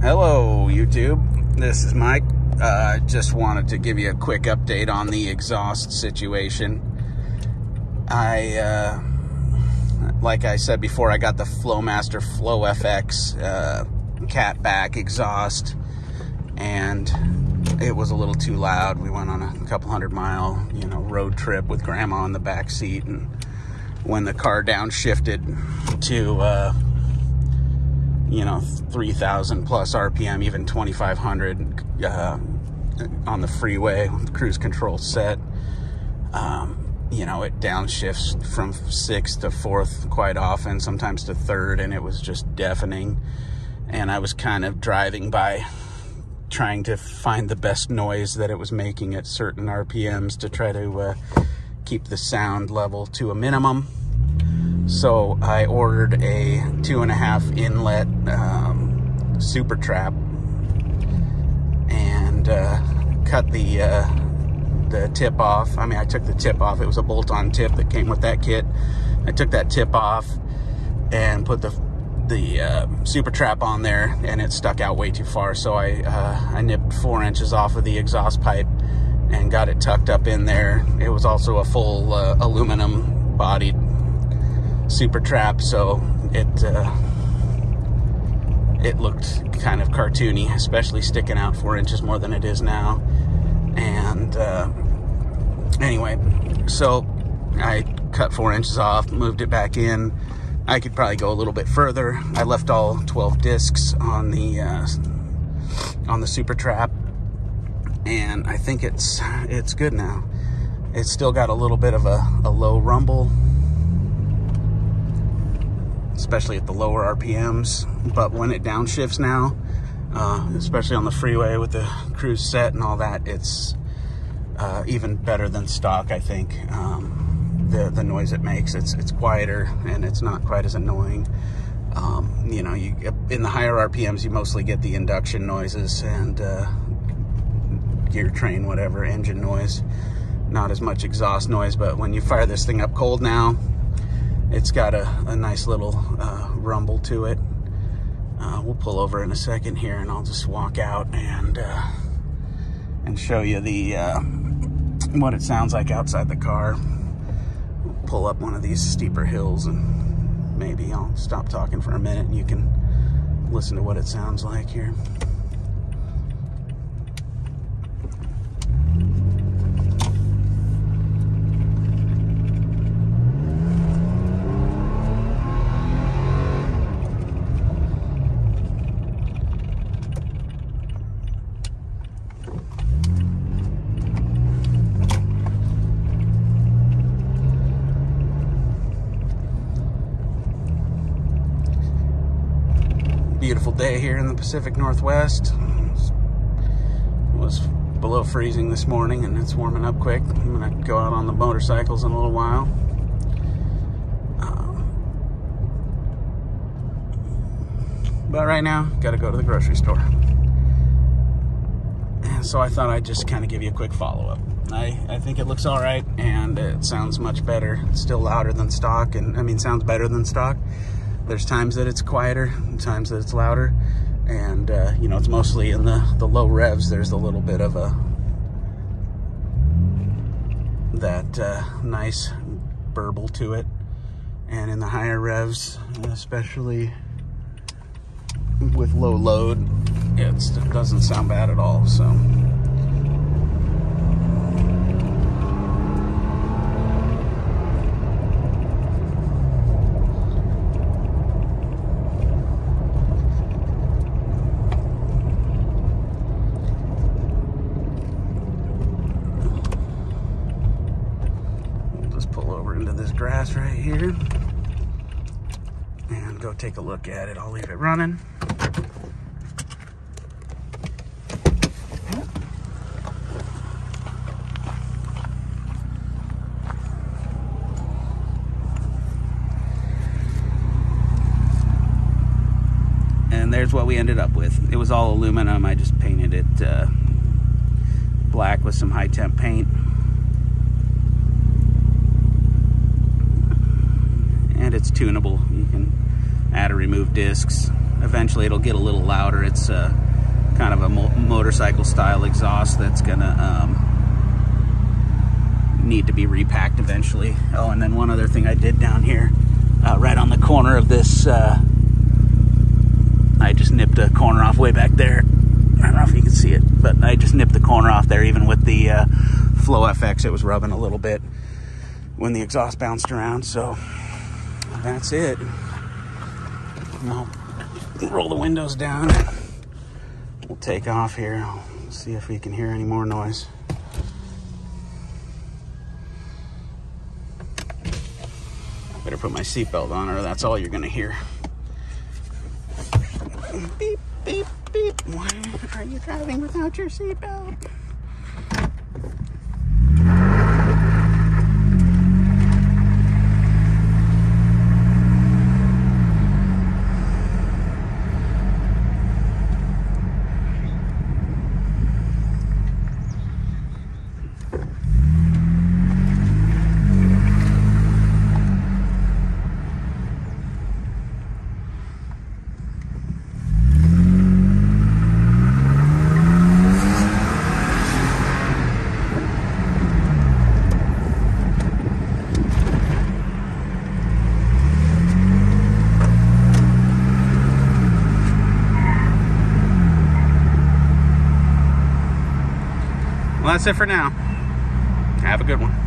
Hello YouTube, this is Mike. Just wanted to give you a quick update on the exhaust situation. Like I said before, I got the Flowmaster FlowFX catback exhaust, and it was a little too loud. We went on a couple 100-mile, road trip with Grandma in the back seat, and when the car downshifted to 3,000 plus RPM, even 2,500 on the freeway with cruise control set, it downshifts from 6th to 4th quite often, sometimes to 3rd, and it was just deafening. And I was kind of driving by trying to find the best noise that it was making at certain RPMs to try to keep the sound level to a minimum. So I ordered a 2.5 inlet Supertrapp and cut the tip off. I took the tip off. It was a bolt-on tip that came with that kit. I took that tip off and put the Supertrapp on there, and it stuck out way too far. So I nipped 4 inches off of the exhaust pipe and got it tucked up in there. It was also a full aluminum bodied Supertrapp, so it looked kind of cartoony, especially sticking out 4 inches more than it is now. And anyway, so I cut 4 inches off, moved it back in. I could probably go a little bit further. I left all 12 discs on the Supertrapp, and I think it's good now. It's still got a little bit of a low rumble, especially at the lower RPMs, but when it downshifts now, especially on the freeway with the cruise set and all that, it's even better than stock, I think. The noise it makes, it's quieter and it's not quite as annoying. In the higher RPMs, you mostly get the induction noises and gear train, whatever, engine noise, not as much exhaust noise. But when you fire this thing up cold now, it's got a nice little rumble to it. We'll pull over in a second here, and I'll just walk out and show you what it sounds like outside the car. We'll pull up one of these steeper hills, and maybe I'll stop talking for a minute and you can listen to what it sounds like here. Beautiful day here in the Pacific Northwest. It was below freezing this morning, and it's warming up quick. I'm gonna go out on the motorcycles in a little while. But right now, gotta go to the grocery store. And so I thought I'd just kind of give you a quick follow-up. I think it looks all right, and it sounds much better. It's still louder than stock, and sounds better than stock. There's times that it's quieter, and times that it's louder, and it's mostly in the low revs. There's a little bit of that nice burble to it, and in the higher revs, especially with low load, it doesn't sound bad at all. So into this grass right here and go take a look at it. I'll leave it running. And there's what we ended up with. It was all aluminum. I just painted it black with some high temp paint. And it's tunable. You can add or remove discs. eventually it'll get a little louder. It's kind of a motorcycle style exhaust that's gonna need to be repacked eventually. Oh, and then one other thing I did down here, right on the corner of this, I just nipped a corner off way back there. I don't know if you can see it, but I just nipped the corner off there. Even with the FlowFX, it was rubbing a little bit when the exhaust bounced around. So that's it. I'll roll the windows down. We'll take off here. I'll see if we can hear any more noise. Better put my seatbelt on, or that's all you're gonna hear. Beep, beep, beep. Why are you driving without your seatbelt? Well, that's it for now. Have a good one.